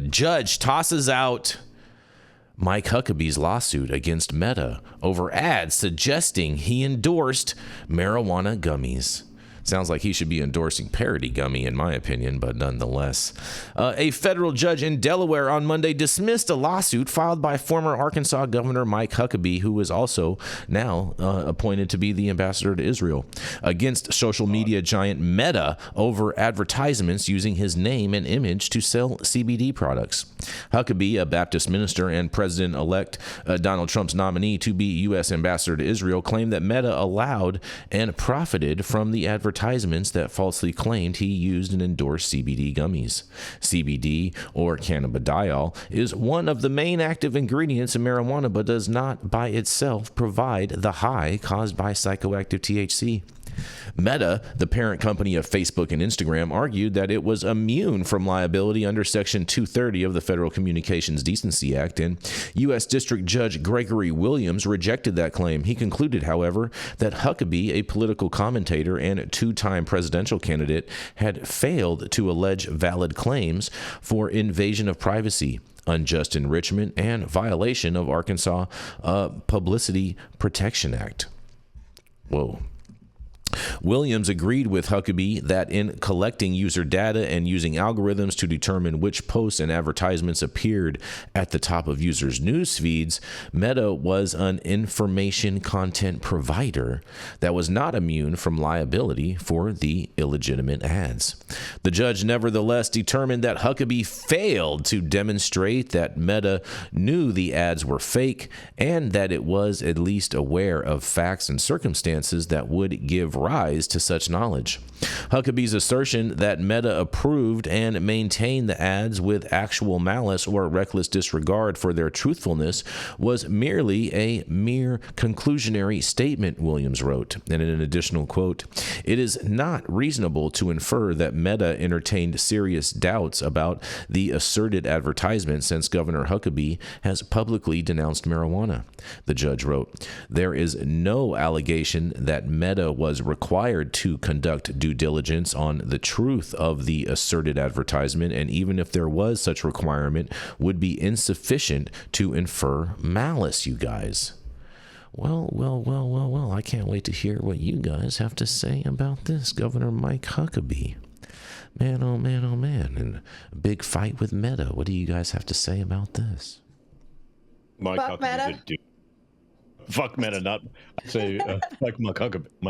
Judge tosses out Mike Huckabee's lawsuit against Meta over ads suggesting he endorsed marijuana gummies. Sounds like he should be endorsing parody gummy, in my opinion, but nonetheless. A federal judge in Delaware on Monday dismissed a lawsuit filed by former Arkansas Governor Mike Huckabee, who is also now appointed to be the ambassador to Israel, against social media giant Meta over advertisements using his name and image to sell CBD products. Huckabee, a Baptist minister and President-elect Donald Trump's nominee to be U.S. ambassador to Israel, claimed that Meta allowed and profited from the advertisements that falsely claimed he used and endorsed CBD gummies. CBD, or cannabidiol, is one of the main active ingredients in marijuana, but does not by itself provide the high caused by psychoactive THC. Meta, the parent company of Facebook and Instagram, argued that it was immune from liability under Section 230 of the Federal Communications Decency Act, and U.S. District Judge Gregory Williams rejected that claim. He concluded, however, that Huckabee, a political commentator and two-time presidential candidate, had failed to allege valid claims for invasion of privacy, unjust enrichment, and violation of Arkansas Publicity Protection Act. Whoa. Williams agreed with Huckabee that in collecting user data and using algorithms to determine which posts and advertisements appeared at the top of users' news feeds, Meta was an information content provider that was not immune from liability for the illegitimate ads. The judge nevertheless determined that Huckabee failed to demonstrate that Meta knew the ads were fake and that it was at least aware of facts and circumstances that would give rise to such knowledge. Huckabee's assertion that Meta approved and maintained the ads with actual malice or reckless disregard for their truthfulness was merely a mere conclusionary statement, Williams wrote. And in an additional quote, "It is not reasonable to infer that Meta entertained serious doubts about the asserted advertisement since Governor Huckabee has publicly denounced marijuana," the judge wrote. "There is no allegation that Meta was required to conduct due diligence on the truth of the asserted advertisement, and even if there was such requirement, would be insufficient to infer malice, you guys." Well, I can't wait to hear what you guys have to say about this, Governor Mike Huckabee. Man, oh man, and a big fight with Meta. What do you guys have to say about this? Mike Fuck Huckabee's Meta. a dude. Fuck Meta, not say fuck Mike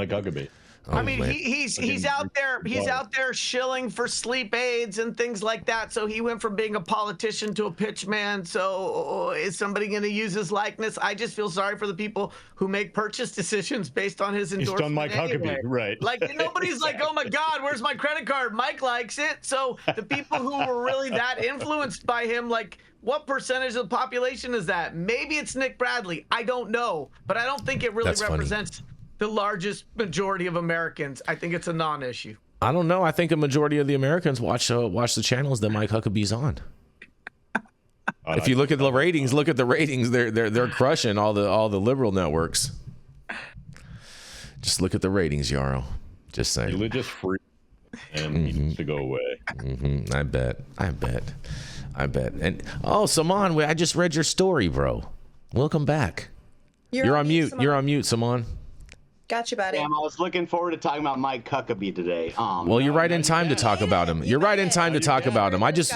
Huckabee. I mean, man. he's out there shilling for sleep aids and things like that. So he went from being a politician to a pitchman. So is somebody going to use his likeness? I just feel sorry for the people who make purchase decisions based on his endorsement. He's done Mike anyway. Huckabee, right? Like nobody's like, oh my God, where's my credit card? Mike likes it. So the people who were really that influenced by him, like, what percentage of the population is that? Maybe it's Nick Bradley. I don't know, but I don't think it really That's represents the largest majority of Americans. I think it's a non-issue. I don't know. I think a majority of the Americans watch the channels that Mike Huckabee's on. If you look at the ratings, they're crushing all the liberal networks. Just look at the ratings, Yarrow. Just saying. Religious free, and he needs to go away. I bet. And Saman, I just read your story, bro. Welcome back. You're on mute. Saman. You're on mute, Saman. Got you, buddy. Damn, I was looking forward to talking about Mike Huckabee today. Well, you're right in time to talk about him. You're right in time to talk about him. I just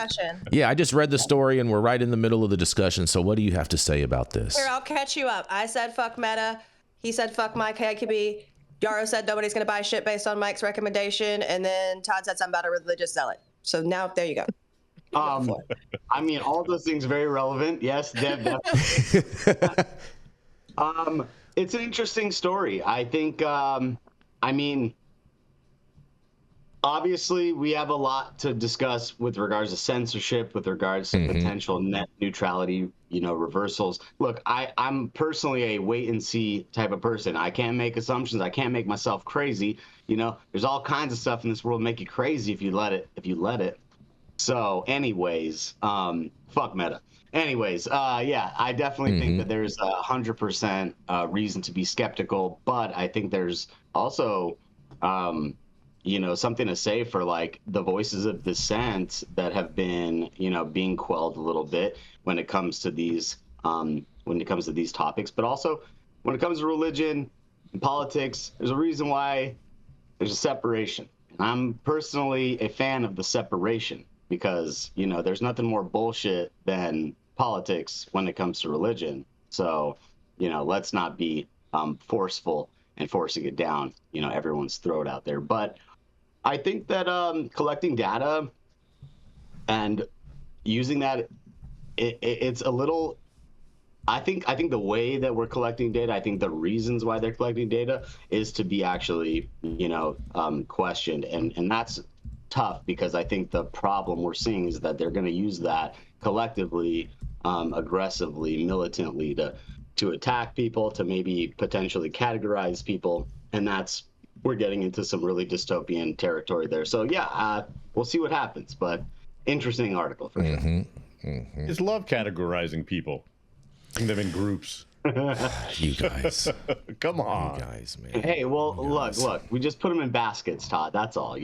read the story and we're right in the middle of the discussion. So what do you have to say about this? Here, I'll catch you up. I said fuck Meta. He said fuck Mike Huckabee. Yarrow said nobody's going to buy shit based on Mike's recommendation. And then Todd said something about a religious zealot. So now, there you go. I mean, all those things are very relevant. Yes, definitely. It's an interesting story. I think, obviously we have a lot to discuss with regards to censorship, with regards to potential net neutrality, reversals. Look, I'm personally a wait and see type of person. I can't make assumptions. I can't make myself crazy. There's all kinds of stuff in this world make you crazy if you let it. So anyways, fuck Meta. Anyways, I definitely think that there's 100% reason to be skeptical, but I think there's also something to say for like the voices of dissent that have been, being quelled a little bit when it comes to these topics, but also when it comes to religion and politics. There's a reason why there's a separation. And I'm personally a fan of the separation because, there's nothing more bullshit than politics when it comes to religion. So, let's not be forceful and forcing it down, everyone's throat out there. But I think that collecting data and using that, it's a little. I think the way that we're collecting data, I think the reasons why they're collecting data is to be actually, questioned, and that's tough because I think the problem we're seeing is that they're going to use that collectively, aggressively, militantly to attack people, to maybe potentially categorize people, and we're getting into some really dystopian territory there. So yeah, we'll see what happens, but interesting article for sure. I just love categorizing people, putting them in groups. You guys. Come on. You guys, man. Hey, well, look, we just put them in baskets, Todd. That's all,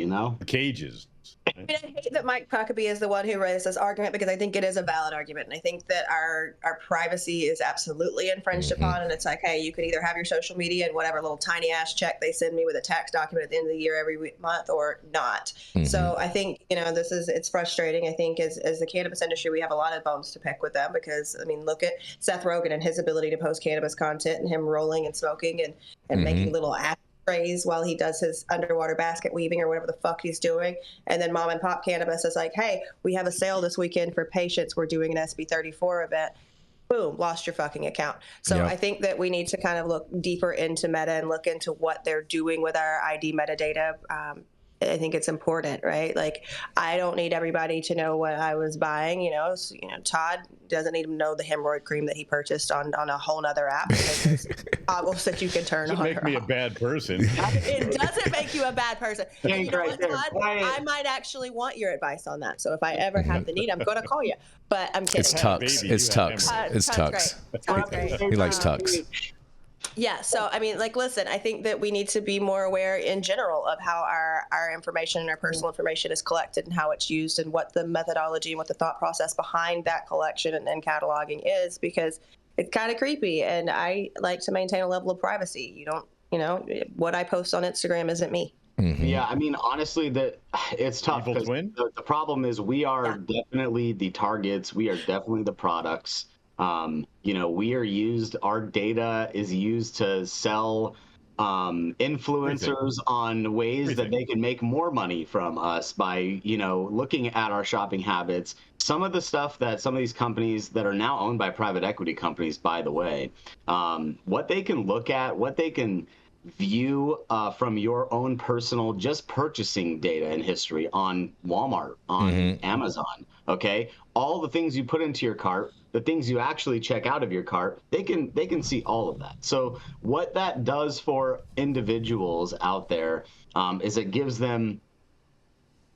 Cages. I mean, I hate that Mike Huckabee is the one who raised this argument because I think it is a valid argument. And I think that our privacy is absolutely infringed upon. And it's like, hey, you could either have your social media and whatever little tiny ass check they send me with a tax document at the end of the year every month or not. So I think, it's frustrating. I think as the cannabis industry, we have a lot of bones to pick with them because, I mean, look at Seth Rogen and his ability to post cannabis content and him rolling and smoking and making little ashtrays while he does his underwater basket weaving or whatever the fuck he's doing. And then mom and pop cannabis is like, hey, we have a sale this weekend for patients. We're doing an SB 34 event. Boom, lost your fucking account. So I think that we need to kind of look deeper into Meta and look into what they're doing with our ID metadata. I think it's important, right? Like, I don't need everybody to know what I was buying. Todd doesn't need to know the hemorrhoid cream that he purchased on a whole nother app because there's toggles that you can turn on. Make me a bad person. It doesn't make you a bad person. And you know right what, there. Todd? I might actually want your advice on that. So if I ever have the need, I'm going to call you. But I'm kidding. It's Tux. Baby, It's Tux. It's Todd's Tux. Todd's great. He likes Tux. Yeah, so I mean, like, listen, I think that we need to be more aware in general of how our information and our personal information is collected and how it's used and what the methodology and what the thought process behind that collection and cataloging is, because it's kind of creepy. And I like to maintain a level of privacy. You don't, what I post on Instagram isn't me. Yeah, I mean, honestly, it's tough because the problem is we are definitely the targets. We are definitely the products. Our data is used to sell influencers on ways that they can make more money from us by, looking at our shopping habits. Some of the stuff that some of these companies that are now owned by private equity companies, by the way, what they can look at, what they can view from your own personal just purchasing data and history on Walmart, on Amazon, okay? All the things you put into your cart, the things you actually check out of your cart, they can see all of that. So what that does for individuals out there is it gives them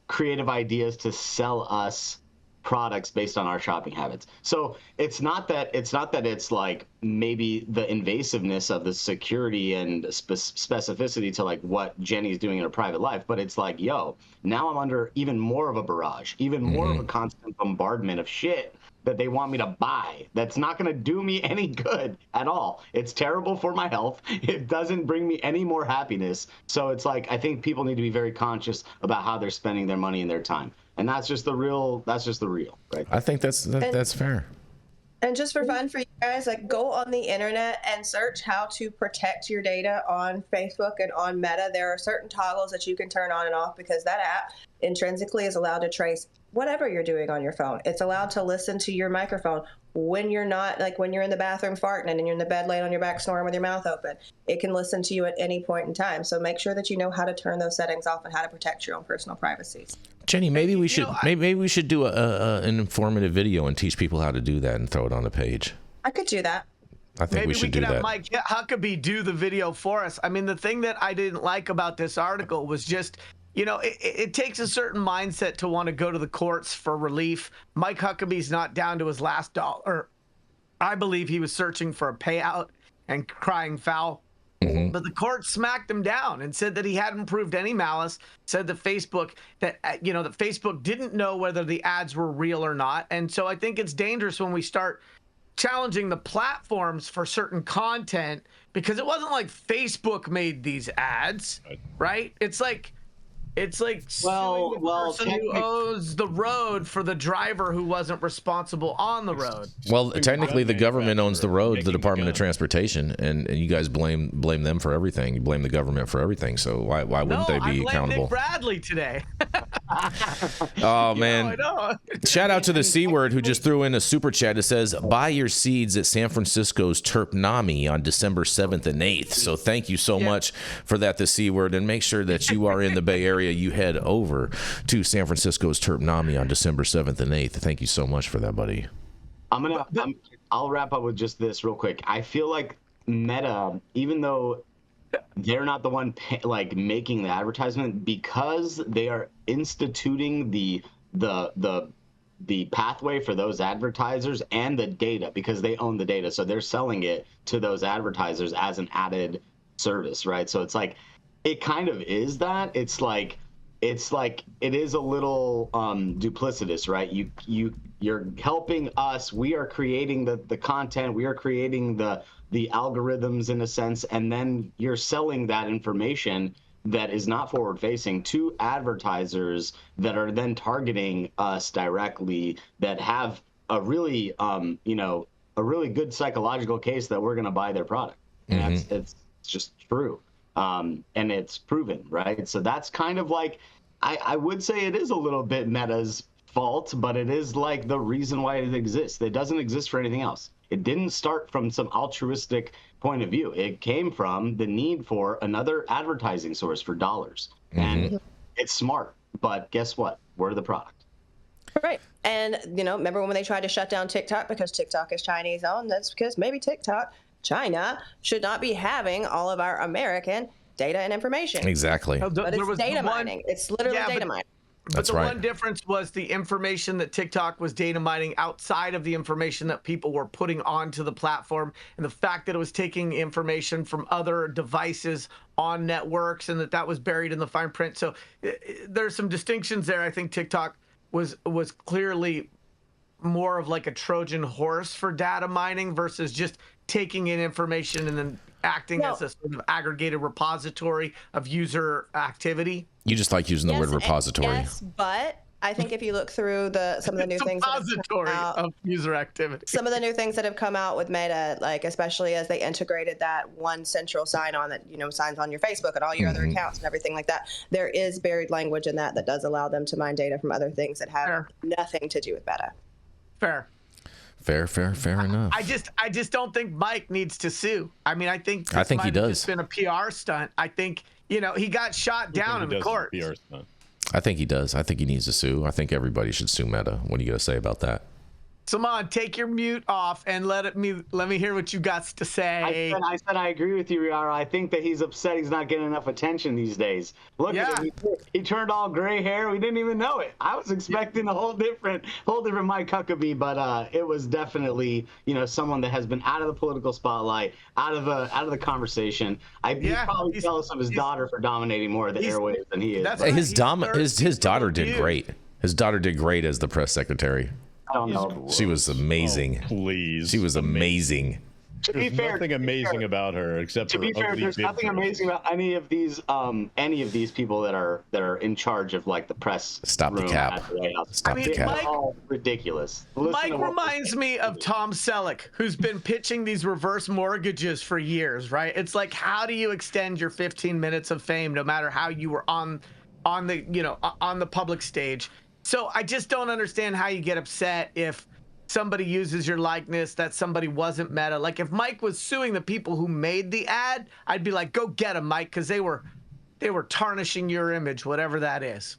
creative ideas to sell us products based on our shopping habits. So it's not that it's like maybe the invasiveness of the security and specificity to like what Jenny's doing in her private life, but it's like, yo, now I'm under even more of a barrage, even more of a constant bombardment of shit that they want me to buy. That's not going to do me any good at all. It's terrible for my health. It doesn't bring me any more happiness. So it's like, I think people need to be very conscious about how they're spending their money and their time. And that's just the real, right? I think that's fair. And just for fun for you guys, like, go on the internet and search how to protect your data on Facebook and on Meta. There are certain toggles that you can turn on and off because that app intrinsically is allowed to trace whatever you're doing on your phone. It's allowed to listen to your microphone when you're not, like when you're in the bathroom farting and you're in the bed laying on your back snoring with your mouth open. It can listen to you at any point in time. So make sure that you know how to turn those settings off and how to protect your own personal privacy. Jenny, maybe we should do an informative video and teach people how to do that and throw it on the page. I could do that. I think we should do that. Maybe we could have Mike Huckabee do the video for us. I mean, the thing that I didn't like about this article was just, it takes a certain mindset to want to go to the courts for relief. Mike Huckabee's not down to his last dollar. I believe he was searching for a payout and crying foul. But the court smacked him down and said that he hadn't proved any malice, said that Facebook didn't know whether the ads were real or not. And so I think it's dangerous when we start challenging the platforms for certain content, because it wasn't like Facebook made these ads, right? It's like suing the person who owes the road for the driver who wasn't responsible on the road. Well, technically, the government owns the road, the Department of Transportation, and you guys blame them for everything. You blame the government for everything. So why wouldn't they be accountable? Nick Bradley today. Oh man! Shout out to the C Word who just threw in a super chat. It says, "Buy your seeds at San Francisco's Terpnami on December 7th and 8th." So thank you so much for that, the C Word, and make sure that you are in the Bay Area. You head over to San Francisco's Terpnami on December 7th and 8th. Thank you so much for that, buddy. I'll wrap up with just this real quick. I feel like Meta, even though they're not the one making the advertisement, because they are instituting the pathway for those advertisers and the data, because they own the data, so they're selling it to those advertisers as an added service, right? So it's like, it kind of is that. It's like it is a little duplicitous, right? You're helping us. We are creating the content. We are creating the algorithms in a sense, and then you're selling that information that is not forward facing to advertisers that are then targeting us directly, that have a really a really good psychological case that we're going to buy their product. And it's just true. And it's proven, right? So that's kind of like, I would say it is a little bit Meta's fault, but it is like the reason why it exists. It doesn't exist for anything else. It didn't start from some altruistic point of view. It came from the need for another advertising source for dollars. And it's smart, but guess what? We're the product. Right. And, remember when they tried to shut down TikTok because TikTok is Chinese owned? That's because maybe China should not be having all of our American data and information. Exactly. But it's data mining. It's literally data mining. But the one difference was the information that TikTok was data mining outside of the information that people were putting onto the platform, and the fact that it was taking information from other devices on networks, and that was buried in the fine print. So there's some distinctions there. I think TikTok was clearly more of like a Trojan horse for data mining versus just taking in information and then acting as a sort of aggregated repository of user activity. You just like using the word repository. Yes, but I think if you look through some of the new things that have come out, of user activity. Some of the new things that have come out with Meta, like especially as they integrated that one central sign-on that signs on your Facebook and all your other accounts and everything like that. There is buried language in that does allow them to mine data from other things that have nothing to do with Meta. Fair enough. I just don't think Mike needs to sue. I mean, I think he does. It's been a PR stunt. I think he got shot down in the court. I think he does. I think he needs to sue. I think everybody should sue Meta. What are you going to say about that? Saman, take your mute off and let me hear what you got to say. I said I agree with you, Yarrow. I think that he's upset he's not getting enough attention these days. Look at him. He turned all gray hair. We didn't even know it. I was expecting a whole different Mike Huckabee, but it was definitely someone that has been out of the political spotlight, out of the conversation. He's probably jealous of his daughter for dominating more of the airwaves than he is. His daughter did great. His daughter did great as the press secretary. I don't know. She was amazing. Oh, please. She was amazing. To be fair, nothing amazing about her except to be fair, there's nothing amazing about any of these people that are in charge of like the press. Stop the cap. Stop the cap. They're all ridiculous. Mike reminds me of Tom Selleck, who's been pitching these reverse mortgages for years, right? It's like, how do you extend your 15 minutes of fame, no matter how you were on the public stage? So I just don't understand how you get upset if somebody uses your likeness that somebody wasn't Meta. Like if Mike was suing the people who made the ad, I'd be like, go get him, Mike, because they were tarnishing your image, whatever that is.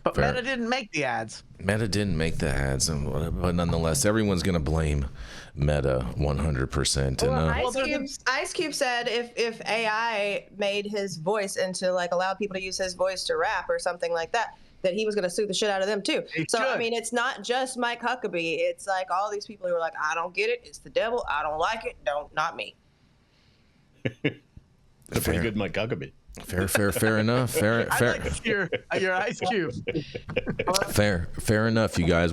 But Meta didn't make the ads. Meta didn't make the ads, but nonetheless, everyone's going to blame Meta 100%. Well, Ice Cube said if AI made his voice into like allowed people to use his voice to rap or something like that he was going to sue the shit out of them too. I mean, it's not just Mike Huckabee. It's like all these people who are like, I don't get it. It's the devil. I don't like it. Not me. It's a pretty good Mike Huckabee. Fair enough. Fair I like your Ice Cube. enough, you guys.